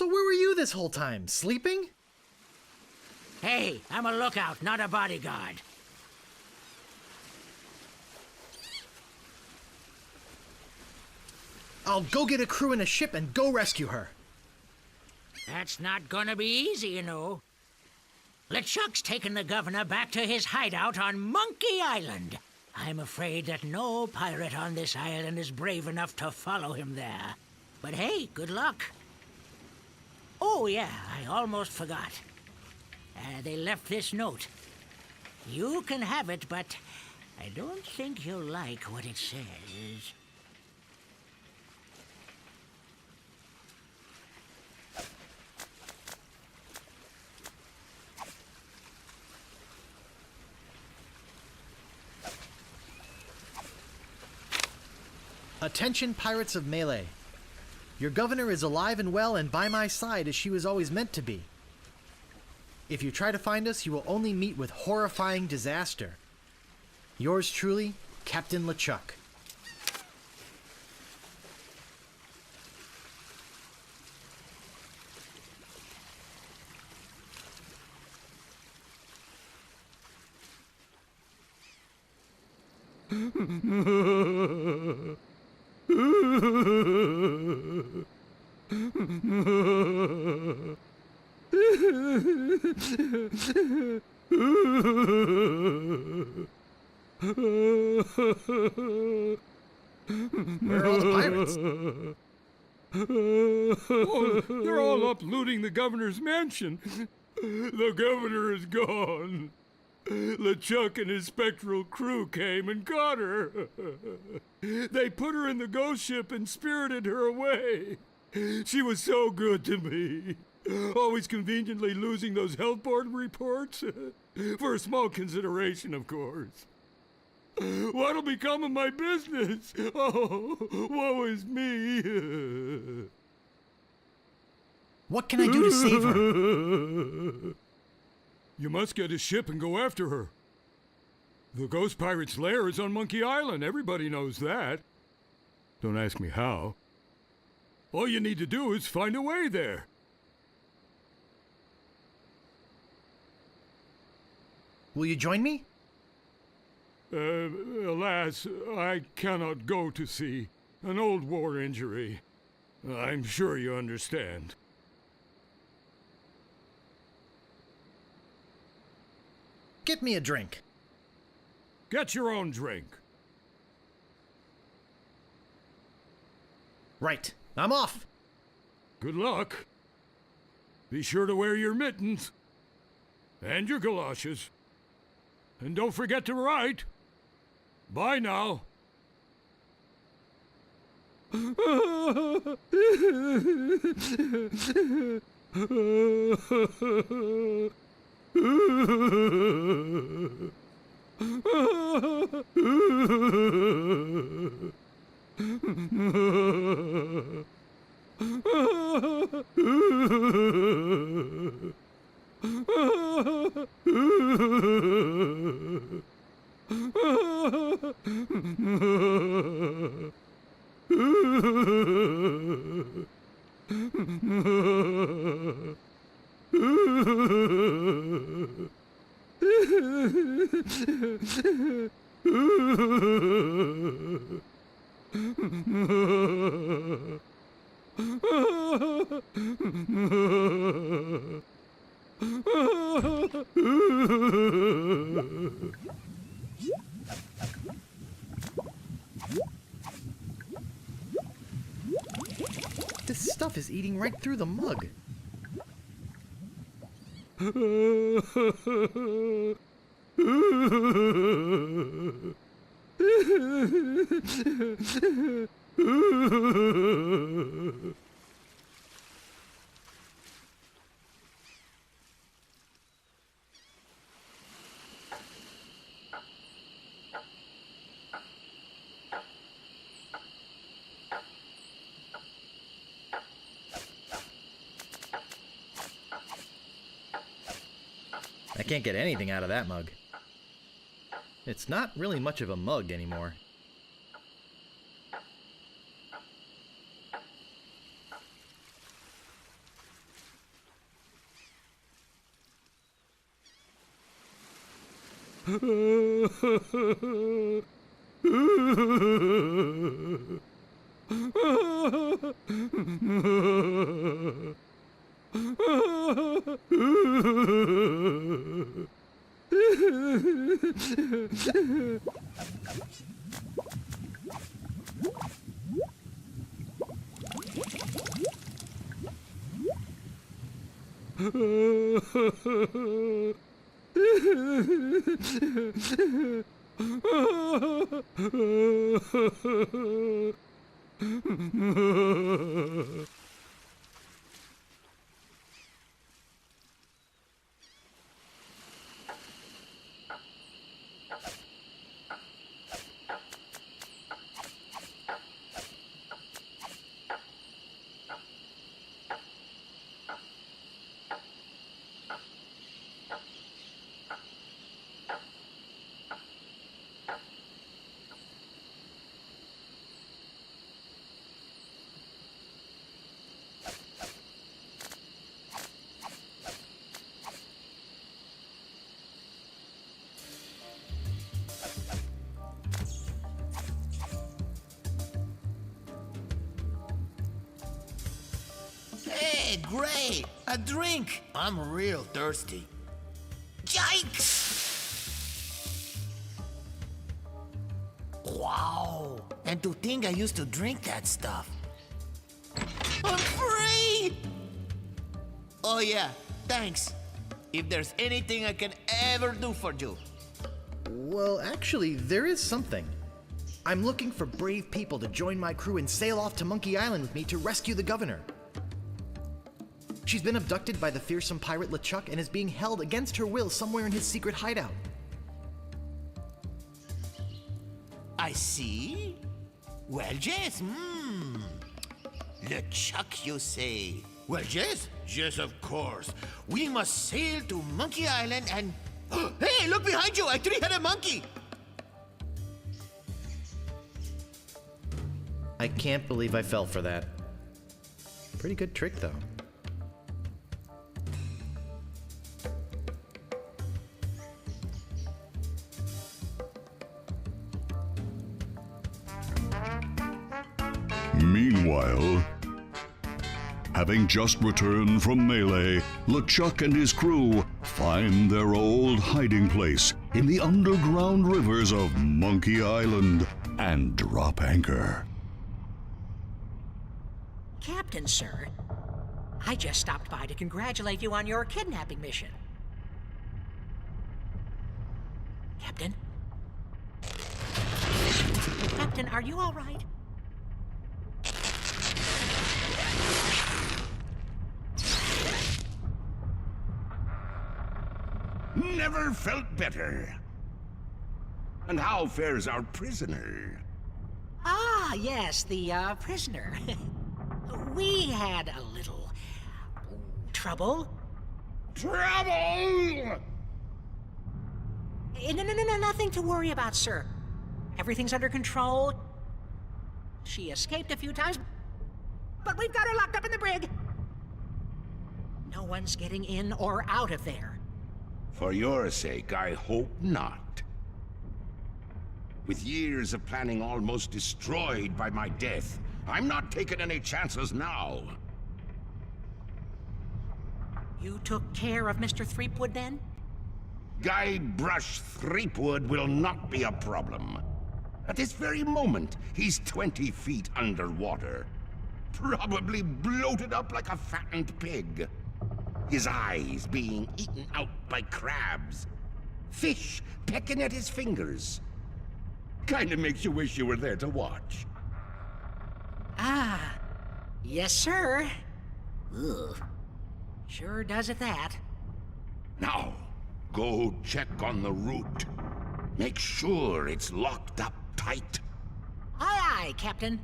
So where were you this whole time? Sleeping? Hey, I'm a lookout, not a bodyguard. I'll go get a crew in a ship and go rescue her. That's not gonna be easy, you know. LeChuck's taken the governor back to his hideout on Monkey Island. I'm afraid that no pirate on this island is brave enough to follow him there. But hey, good luck. Oh yeah, I almost forgot. They left this note. You can have it, but I don't think you'll like what it says. Attention, pirates of Melee. Your governor is alive and well and by my side as she was always meant to be. If you try to find us, you will only meet with horrifying disaster. Yours truly, Captain LeChuck. Where are all the pirates? Oh, they're all up looting the governor's mansion. The governor is gone. LeChuck and his spectral crew came and got her. They put her in the ghost ship and spirited her away. She was so good to me. Always conveniently losing those health board reports. For a small consideration, of course. What'll become of my business? Oh, woe is me. What can I do to save her? You must get a ship and go after her. The ghost pirate's lair is on Monkey Island. Everybody knows that. Don't ask me how. All you need to do is find a way there. Will you join me? Alas, I cannot go to sea. An old war injury. I'm sure you understand. Get me a drink. Get your own drink. Right. I'm off. Good luck. Be sure to wear your mittens. And your galoshes. And don't forget to write. Bye now. This stuff is eating right through the mug. I can't get anything out of that mug. It's not really much of a mug anymore. Hey, great! A drink! I'm real thirsty. Yikes! Wow! And to think I used to drink that stuff. I'm free! Oh yeah, thanks. If there's anything I can ever do for you. Well, actually, there is something. I'm looking for brave people to join my crew and sail off to Monkey Island with me to rescue the governor. She's been abducted by the fearsome pirate LeChuck and is being held against her will somewhere in his secret hideout. I see. Well, yes, LeChuck, you say? Well, yes, yes, of course. We must sail to Monkey Island and... Hey, look behind you, a three-headed monkey! I can't believe I fell for that. Pretty good trick, though. Meanwhile, having just returned from Melee, LeChuck and his crew find their old hiding place in the underground rivers of Monkey Island and drop anchor. Captain, sir, I just stopped by to congratulate you on your kidnapping mission. Captain? Captain, are you all right? Never felt better. And how fares our prisoner? Ah, yes, the prisoner. We had a little trouble. Trouble! No, nothing to worry about, sir. Everything's under control. She escaped a few times, but we've got her locked up in the brig. No one's getting in or out of there. For your sake, I hope not. With years of planning almost destroyed by my death, I'm not taking any chances now. You took care of Mr. Threepwood then? Guybrush Threepwood will not be a problem. At this very moment, he's 20 feet underwater. Probably bloated up like a fattened pig. His eyes being eaten out by crabs. Fish pecking at his fingers. Kinda makes you wish you were there to watch. Ah, yes, sir. Ugh. Sure does at that. Now, go check on the route. Make sure it's locked up tight. Aye, aye, Captain.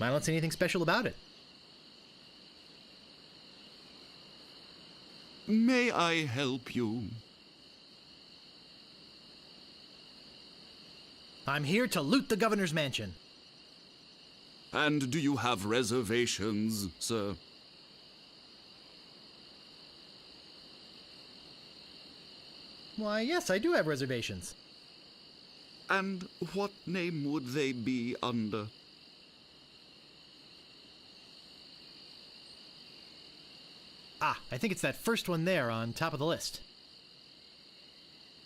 I don't see anything special about it. May I help you? I'm here to loot the governor's mansion. And do you have reservations, sir? Why, yes, I do have reservations. And what name would they be under? Ah, I think it's that first one there on top of the list.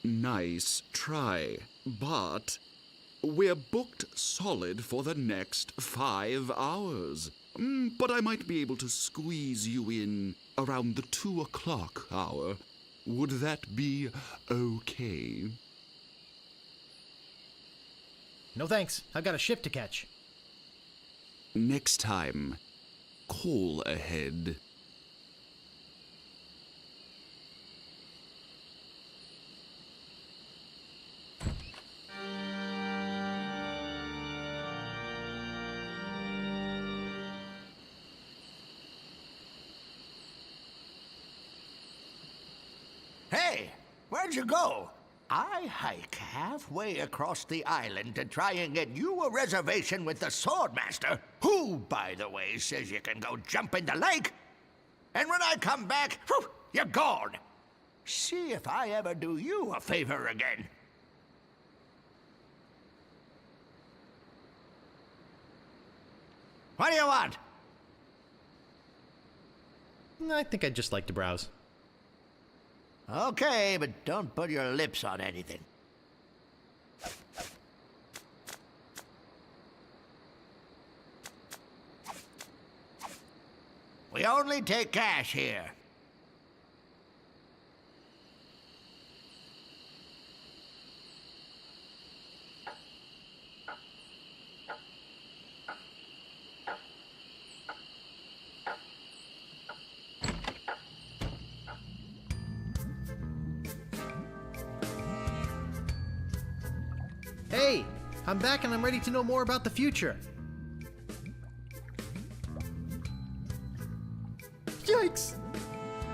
Nice try, but we're booked solid for the next 5 hours. But I might be able to squeeze you in around the 2 o'clock hour. Would that be okay? No thanks, I've got a ship to catch. Next time, call ahead. Hey, where'd you go? I hike halfway across the island to try and get you a reservation with the Swordmaster, who, by the way, says you can go jump in the lake. And when I come back, whew, you're gone. See if I ever do you a favor again. What do you want? I think I'd just like to browse. Okay, but don't put your lips on anything. We only take cash here. Hey, I'm back and I'm ready to know more about the future. Yikes!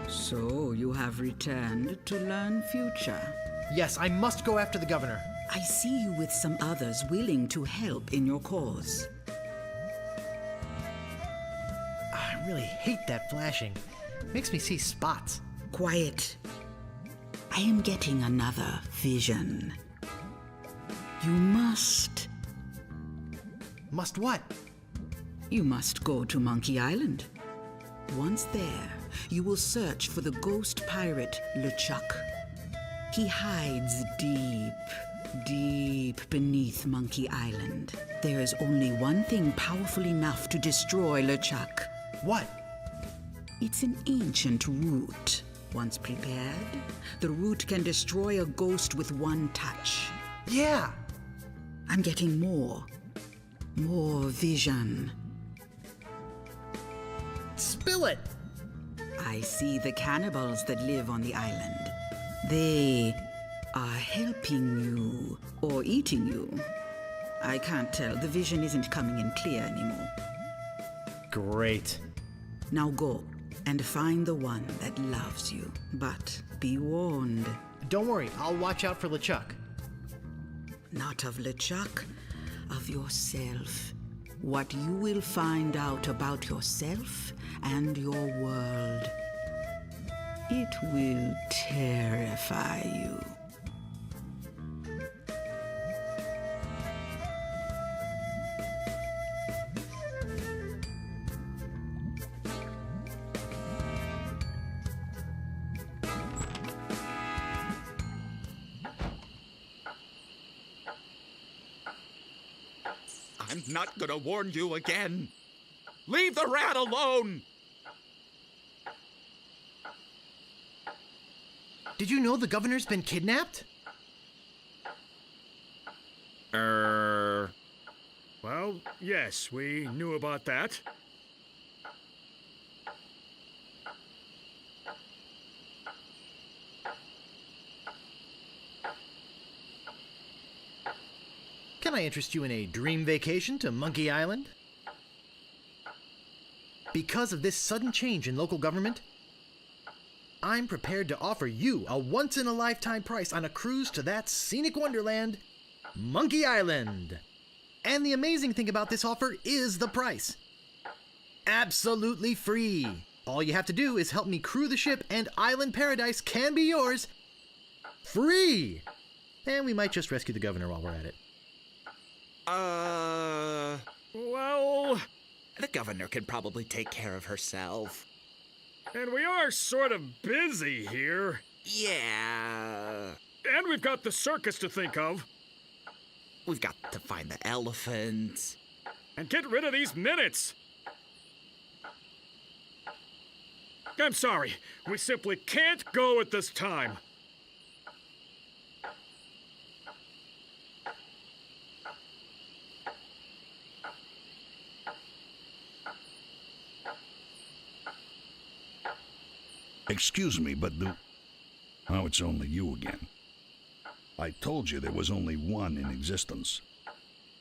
So you have returned to learn future. Yes, I must go after the governor. I see you with some others willing to help in your cause. I really hate that flashing. Makes me see spots. Quiet. I am getting another vision. You must. Must what? You must go to Monkey Island. Once there, you will search for the ghost pirate LeChuck. He hides deep, deep beneath Monkey Island. There is only one thing powerful enough to destroy LeChuck. What? It's an ancient root. Once prepared, the root can destroy a ghost with one touch. Yeah! I'm getting more vision. Spill it! I see the cannibals that live on the island. They are helping you or eating you. I can't tell. The vision isn't coming in clear anymore. Great. Now go and find the one that loves you. But be warned. Don't worry, I'll watch out for LeChuck. Not of LeChuck, of yourself. What you will find out about yourself and your world. It will terrify you. I'm not gonna warn you again. Leave the rat alone! Did you know the governor's been kidnapped? Well, yes, we knew about that. Can I interest you in a dream vacation to Monkey Island? Because of this sudden change in local government, I'm prepared to offer you a once-in-a-lifetime price on a cruise to that scenic wonderland Monkey Island. And the amazing thing about this offer is the price. Absolutely free. All you have to do is help me crew the ship and Island Paradise can be yours free. And we might just rescue the governor while we're at it. Well, The governor can probably take care of herself. and we are sort of busy here. Yeah. And we've got the circus to think of. We've got to find the elephant. And get rid of these minutes. I'm sorry. We simply can't go at this time. Excuse me, but Oh, it's only you again. I told you there was only one in existence.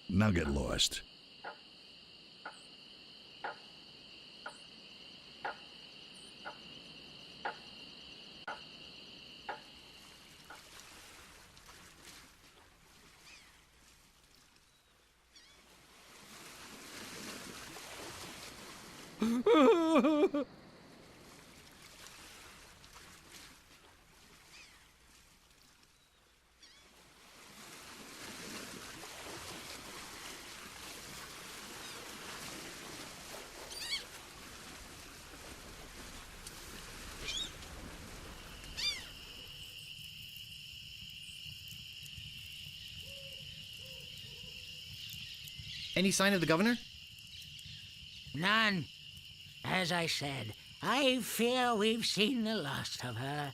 Now get lost. Any sign of the governor? None. As I said, I fear we've seen the last of her.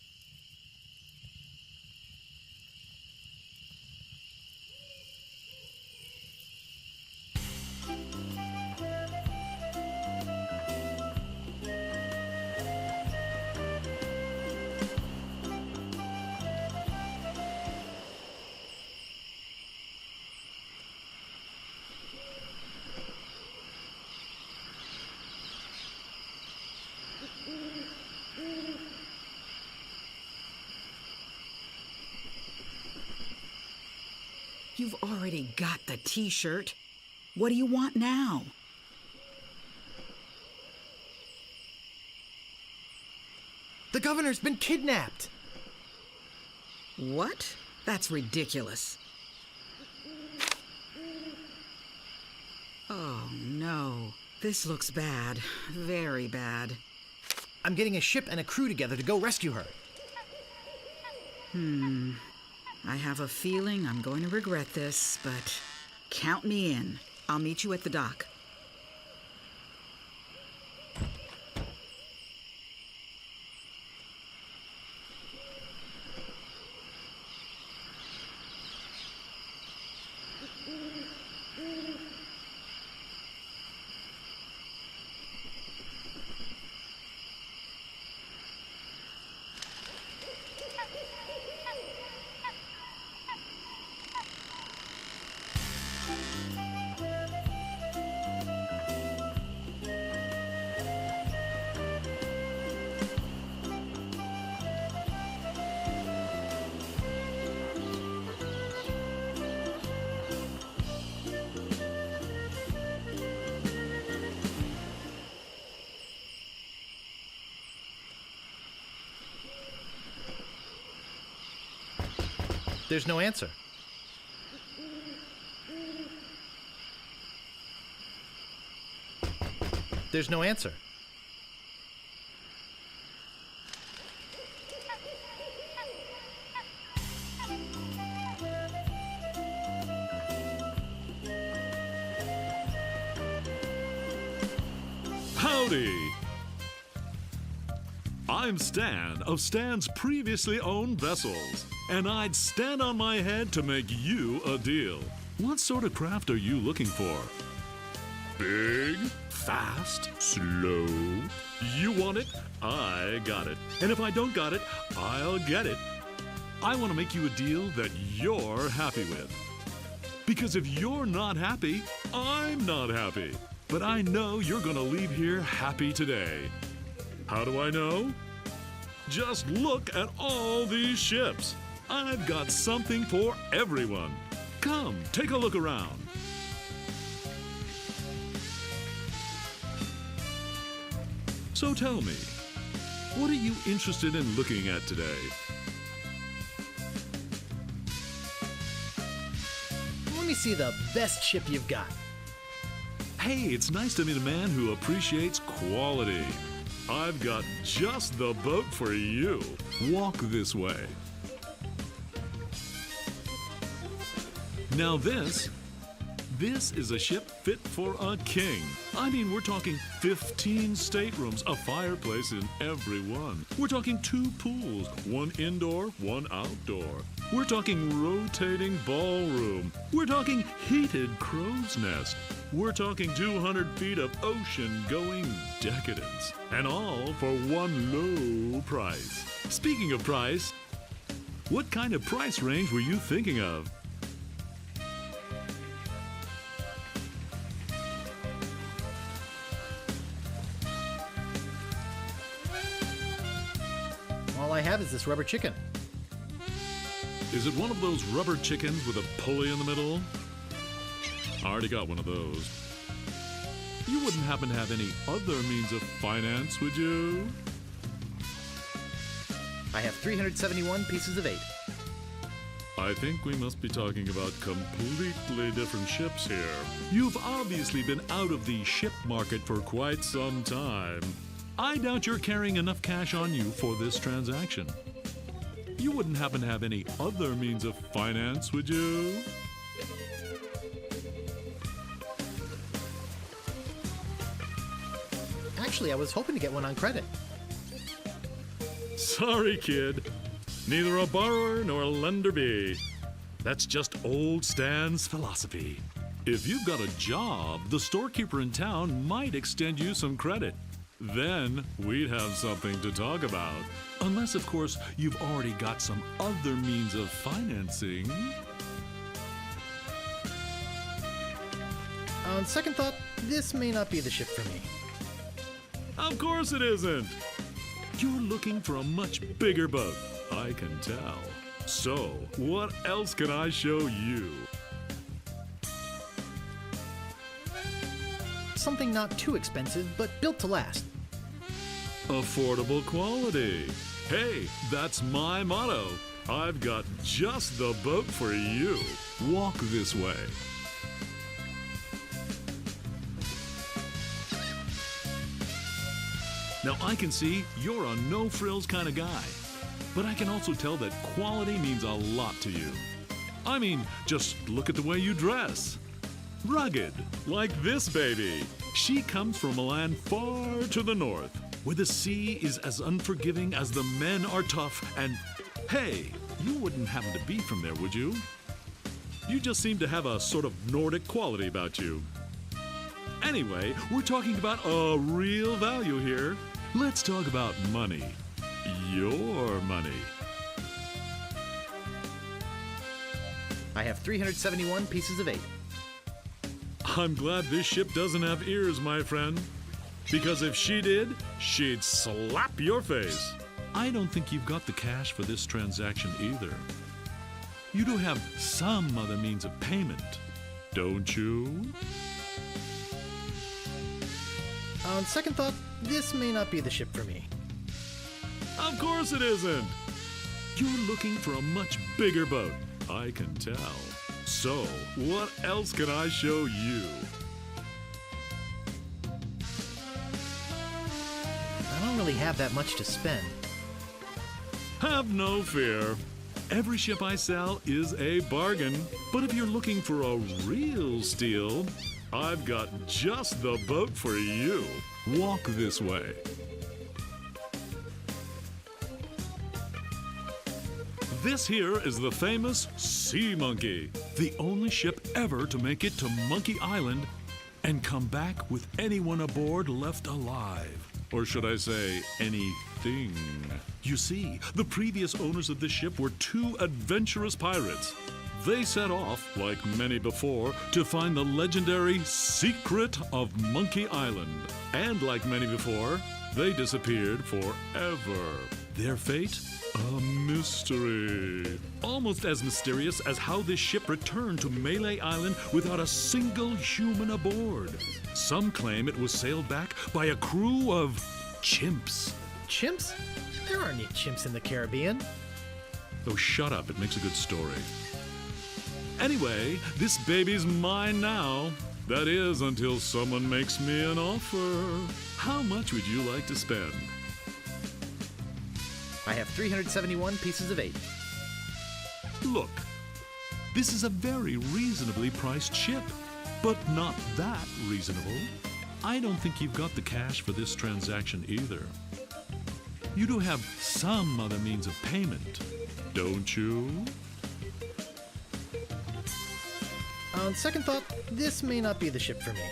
You've already got the t-shirt. What do you want now? The governor's been kidnapped. What? That's ridiculous. Oh, no. This looks bad. Very bad. I'm getting a ship and a crew together to go rescue her. I have a feeling I'm going to regret this, but count me in. I'll meet you at the dock. There's no answer. There's no answer. Howdy! I'm Stan of Stan's previously owned vessels, and I'd stand on my head to make you a deal. What sort of craft are you looking for? Big, fast, slow? You want it? I got it. And if I don't got it, I'll get it. I want to make you a deal that you're happy with. Because if you're not happy, I'm not happy. But I know you're gonna leave here happy today. How do I know? Just look at all these ships. I've got something for everyone. Come, take a look around. So tell me, what are you interested in looking at today? Let me see the best ship you've got. Hey, it's nice to meet a man who appreciates quality. I've got just the boat for you. Walk this way. Now this is a ship fit for a king. I mean, we're talking 15 staterooms, a fireplace in every one. We're talking 2 pools, one indoor, one outdoor. We're talking rotating ballroom. We're talking heated crow's nest. We're talking 200 feet of ocean-going decadence. And all for one low price. Speaking of price, what kind of price range were you thinking of? All I have is this rubber chicken. Is it one of those rubber chickens with a pulley in the middle? I already got one of those. You wouldn't happen to have any other means of finance, would you? I have 371 pieces of 8. I think we must be talking about completely different ships here. You've obviously been out of the ship market for quite some time. I doubt you're carrying enough cash on you for this transaction. You wouldn't happen to have any other means of finance, would you? Actually, I was hoping to get one on credit. Sorry, kid. Neither a borrower nor a lender be. That's just old Stan's philosophy. If you've got a job, the storekeeper in town might extend you some credit. Then we'd have something to talk about. Unless, of course, you've already got some other means of financing. On second thought, this may not be the ship for me. Of course it isn't. You're looking for a much bigger boat, I can tell. So, what else can I show you? Something not too expensive, but built to last. Affordable quality. Hey, that's my motto. I've got just the boat for you. Walk this way. Now, I can see you're a no-frills kind of guy, but I can also tell that quality means a lot to you. I mean, just look at the way you dress. Rugged, like this baby. She comes from a land far to the north, where the sea is as unforgiving as the men are tough, and hey, you wouldn't happen to be from there, would you? You just seem to have a sort of Nordic quality about you. Anyway, we're talking about a real value here. Let's talk about money. Your money. I have 371 pieces of 8. I'm glad this ship doesn't have ears, my friend. Because if she did, she'd slap your face. I don't think you've got the cash for this transaction either. You do have some other means of payment, don't you? On second thought, this may not be the ship for me. Of course it isn't. You're looking for a much bigger boat, I can tell. So, what else can I show you? I don't really have that much to spend. Have no fear. Every ship I sell is a bargain. But if you're looking for a real steal, I've got just the boat for you. Walk this way. This here is the famous Sea Monkey, the only ship ever to make it to Monkey Island and come back with anyone aboard left alive. Or should I say, anything. You see, the previous owners of this ship were 2 adventurous pirates. They set off, like many before, to find the legendary secret of Monkey Island. And like many before, they disappeared forever. Their fate? A mystery. Almost as mysterious as how this ship returned to Melee Island without a single human aboard. Some claim it was sailed back by a crew of chimps. Chimps? There aren't any chimps in the Caribbean. Oh, shut up. It makes a good story. Anyway, this baby's mine now. That is, until someone makes me an offer. How much would you like to spend? I have 371 pieces of 8. Look, this is a very reasonably priced ship, but not that reasonable. I don't think you've got the cash for this transaction either. You do have some other means of payment, don't you? On second thought, this may not be the ship for me.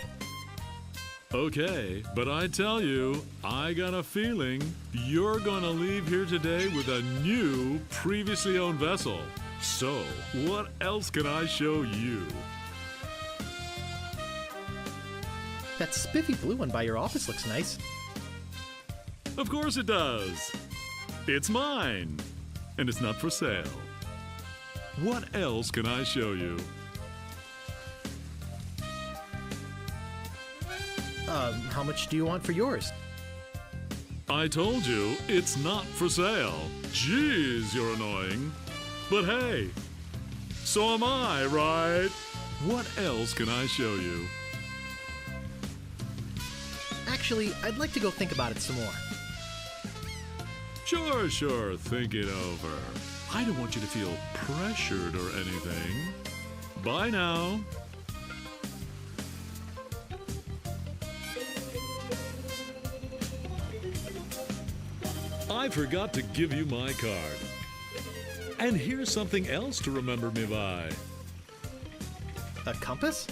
Okay, but I tell you, I got a feeling you're gonna leave here today with a new, previously owned vessel. So, what else can I show you? That spiffy blue one by your office looks nice. Of course it does. It's mine, and it's not for sale. What else can I show you? How much do you want for yours? I told you, it's not for sale. Jeez, you're annoying. But hey, so am I, right? What else can I show you? Actually, I'd like to go think about it some more. Sure, think it over. I don't want you to feel pressured or anything. Bye now. I forgot to give you my card. And here's something else to remember me by. A compass?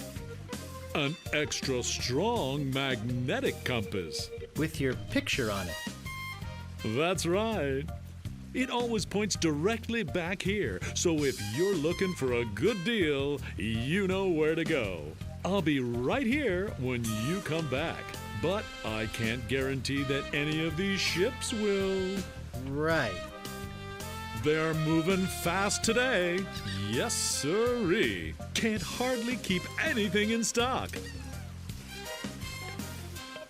An extra strong magnetic compass. With your picture on it. That's right. It always points directly back here, so if you're looking for a good deal, you know where to go. I'll be right here when you come back, but I can't guarantee that any of these ships will. Right. They're moving fast today. Yes, sirree. Can't hardly keep anything in stock.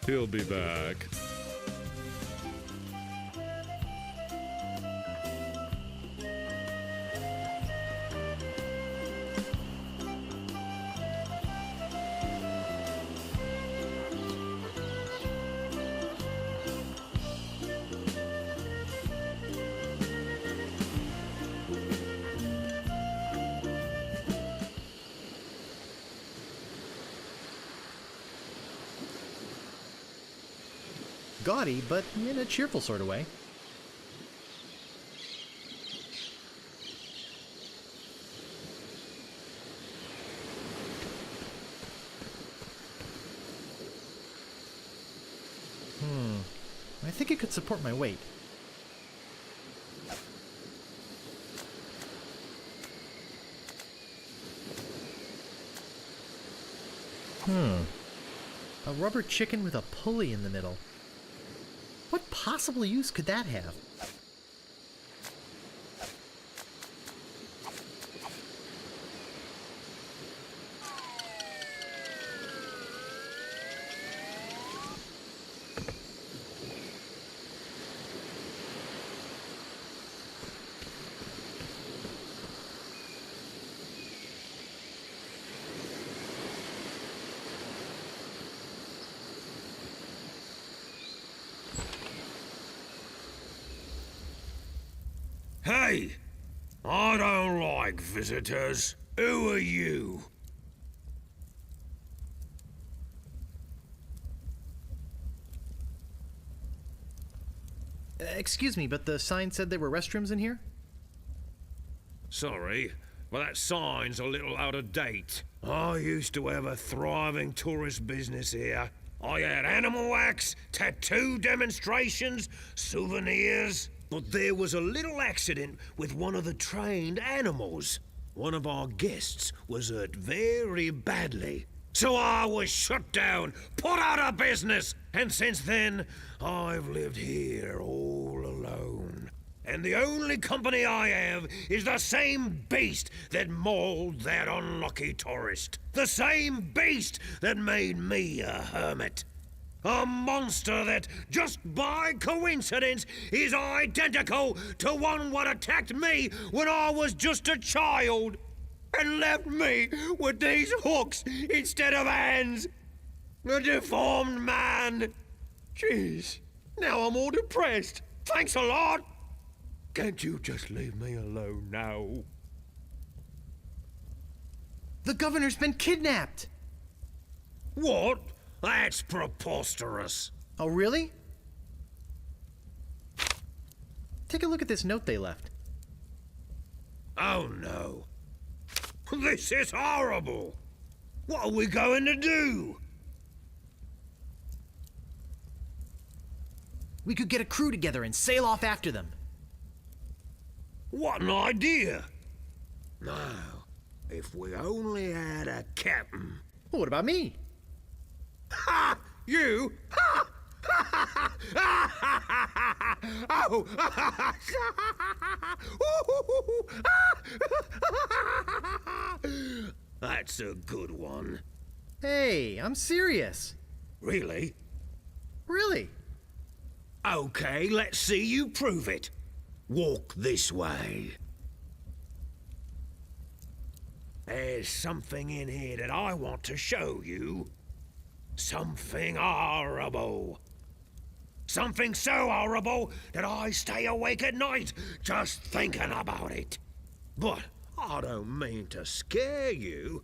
He'll be back. Gaudy, but in a cheerful sort of way. I think it could support my weight. A rubber chicken with a pulley in the middle. What possible use could that have? Hey! I don't like visitors. Who are you? Excuse me, but the sign said there were restrooms in here? Sorry, but that sign's a little out of date. I used to have a thriving tourist business here. I had animal wax, tattoo demonstrations, souvenirs. But there was a little accident with one of the trained animals. One of our guests was hurt very badly. So I was shut down, put out of business, and since then, I've lived here all alone. And the only company I have is the same beast that mauled that unlucky tourist. The same beast that made me a hermit. A monster that, just by coincidence, is identical to one what attacked me when I was just a child and left me with these hooks instead of hands. A deformed man. Jeez, now I'm all depressed. Thanks a lot. Can't you just leave me alone now? The governor's been kidnapped! What? That's preposterous. Oh, really? Take a look at this note they left. Oh no. This is horrible. What are we going to do? We could get a crew together and sail off after them. What an idea. Now, if we only had a captain. Well, what about me? Ha! You? Ha! Oh! That's a good one. Hey, I'm serious. Really? Really? Okay, let's see you prove it. Walk this way. There's something in here that I want to show you. Something horrible. Something so horrible that I stay awake at night just thinking about it. But I don't mean to scare you.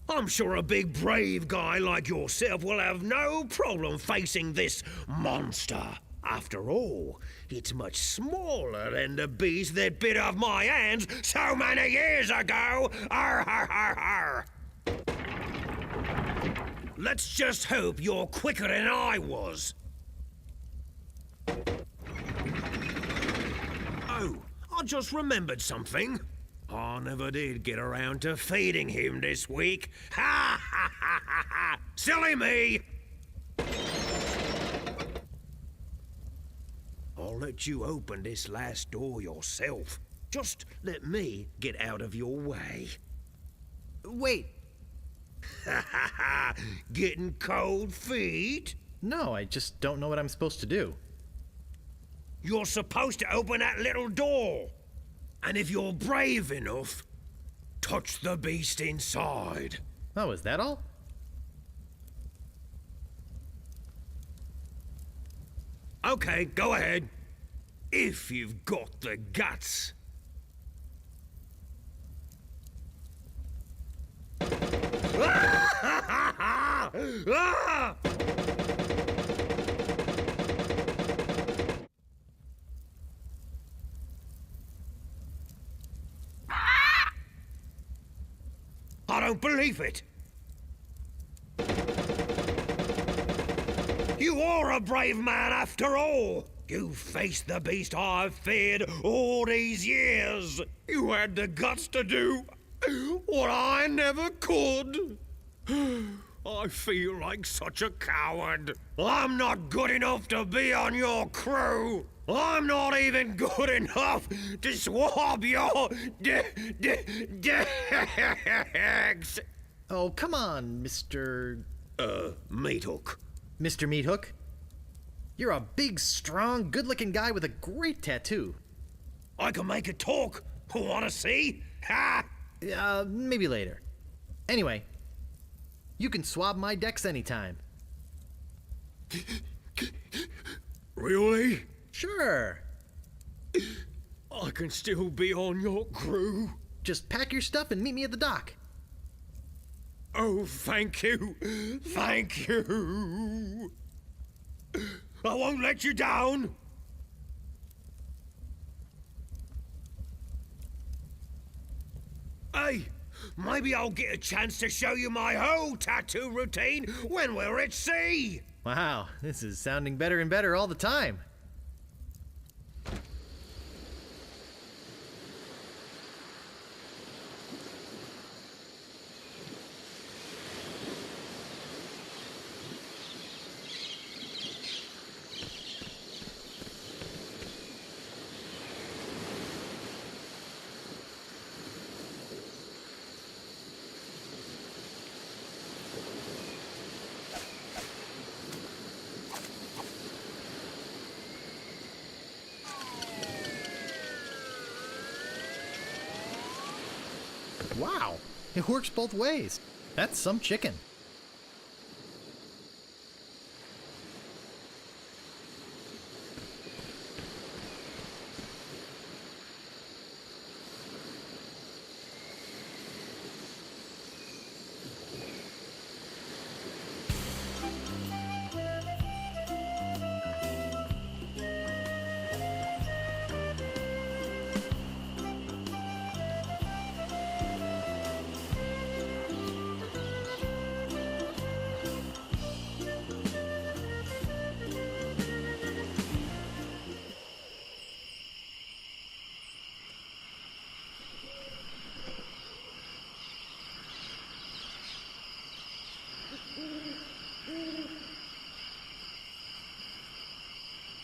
I'm sure a big brave guy like yourself will have no problem facing this monster. After all, it's much smaller than the beast that bit off my hands so many years ago. Arr, arr, arr, arr. Let's just hope you're quicker than I was. Oh, I just remembered something. I never did get around to feeding him this week. Ha ha ha ha ha! Silly me! I'll let you open this last door yourself. Just let me get out of your way. Wait. Ha ha ha! Getting cold feet? No, I just don't know what I'm supposed to do. You're supposed to open that little door. And if you're brave enough, touch the beast inside. Oh, is that all? Okay, go ahead. If you've got the guts. I don't believe it. You are a brave man after all. You faced the beast I've feared all these years. You had the guts to do what I never could. I feel like such a coward. I'm not good enough to be on your crew. I'm not even good enough to swab your decks. Oh, come on, Mr. Meathook. Mr. Meathook. You're a big, strong, good-looking guy with a great tattoo. I can make it talk. Wanna see? Ha! Maybe later. Anyway, you can swab my decks anytime. Really? Sure. I can still be on your crew. Just pack your stuff and meet me at the dock. Oh, thank you. Thank you. I won't let you down. Hey, maybe I'll get a chance to show you my whole tattoo routine when we're at sea. Wow, this is sounding better and better all the time. Wow, it works both ways. That's some chicken.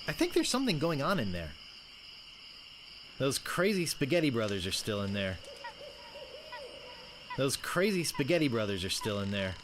I think there's something going on in there. Those crazy spaghetti brothers are still in there. Those crazy spaghetti brothers are still in there.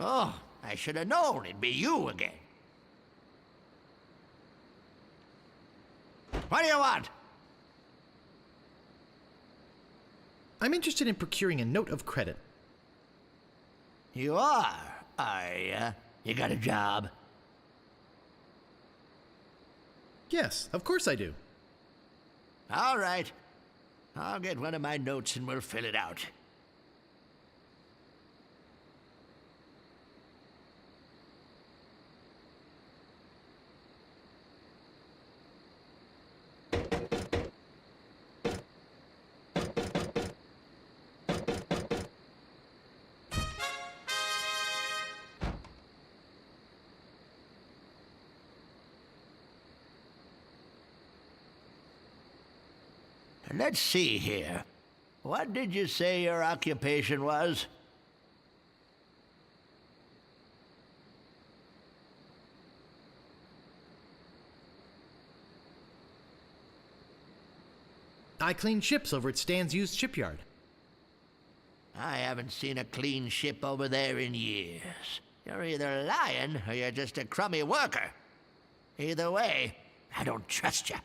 Oh, I should have known it'd be you again. What do you want? I'm interested in procuring a note of credit. You are you? You got a job? Yes, of course I do. All right. I'll get one of my notes and we'll fill it out. Let's see here. What did you say your occupation was? I clean ships over at Stan's used shipyard. I haven't seen a clean ship over there in years. You're either lying or you're just a crummy worker. Either way, I don't trust you.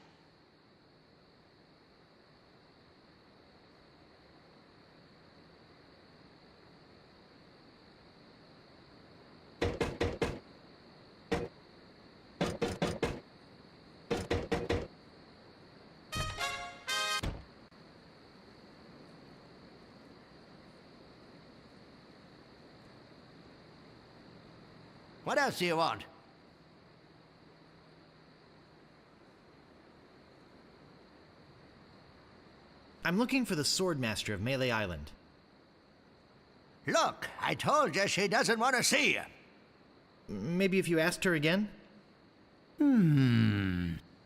What else do you want? I'm looking for the Swordmaster of Melee Island. Look, I told you she doesn't want to see you. Maybe if you asked her again?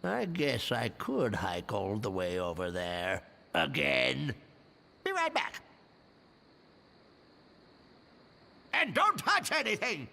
I guess I could hike all the way over there. Again. Be right back. And don't touch anything!